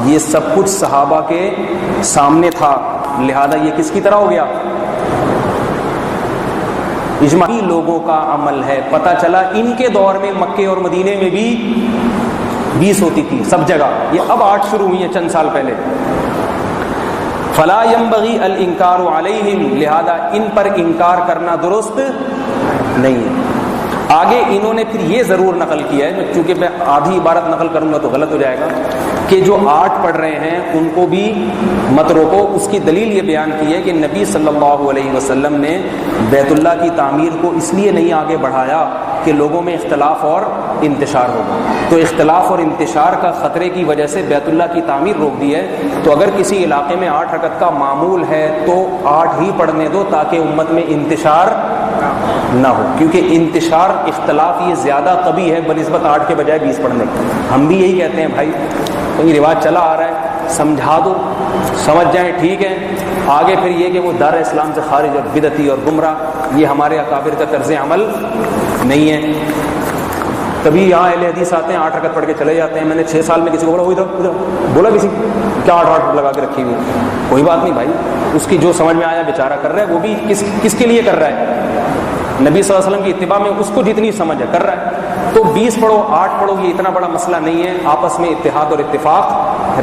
یہ سب کچھ صحابہ کے سامنے تھا، لہذا یہ کس کی طرح ہو گیا؟ اجماعی لوگوں کا عمل ہے۔ پتہ چلا ان کے دور میں مکے اور مدینے میں بھی 20 ہوتی تھی سب جگہ، یہ اب 8 شروع ہوئی ہیں چند سال پہلے۔ فلا ينبغي الانکار علیہم، لہذا ان پر انکار کرنا درست نہیں ہے۔ آگے انہوں نے پھر یہ ضرور نقل کیا ہے، چونکہ میں آدھی عبارت نقل کروں گا تو غلط ہو جائے گا، کہ جو 8 پڑھ رہے ہیں ان کو بھی مت روکو۔ اس کی دلیل یہ بیان کی ہے کہ نبی صلی اللہ علیہ وسلم نے بیت اللہ کی تعمیر کو اس لیے نہیں آگے بڑھایا کہ لوگوں میں اختلاف اور انتشار ہوگا، تو اختلاف اور انتشار کا خطرے کی وجہ سے بیت اللہ کی تعمیر روک دی ہے۔ تو اگر کسی علاقے میں 8 رکعت کا معمول ہے تو 8 ہی پڑھنے دو تاکہ امت میں انتشار نہ ہو، کیونکہ انتشار اختلاف یہ زیادہ طبیعی ہے بنسبت 8 کے بجائے 20 پڑھنے کی۔ ہم بھی یہی کہتے ہیں بھائی کوئی رواج چلا آ رہا ہے سمجھا دو، سمجھ جائیں ٹھیک ہے، آگے پھر یہ کہ وہ دار اسلام سے خارج اور بدعتی اور گمراہ، یہ ہمارے اکابر کا طرز عمل نہیں ہے۔ کبھی یہاں اہل حدیث آتے ہیں 8 رکعت پڑھ کے چلے جاتے ہیں۔ میں نے 6 سال میں کسی کو بولا ادھر بولا کسی کیا 8 لگا کے رکھی ہوئی، کوئی بات نہیں بھائی، اس کی جو سمجھ میں آیا بیچارہ کر رہا ہے، وہ بھی کس کے لیے کر رہا ہے؟ نبی صلی اللہ علیہ وسلم کی اتباع میں اس کو جتنی سمجھ ہے کر رہا ہے۔ تو 20 پڑھو 8 پڑھو یہ اتنا بڑا مسئلہ نہیں ہے، آپس میں اتحاد اور اتفاق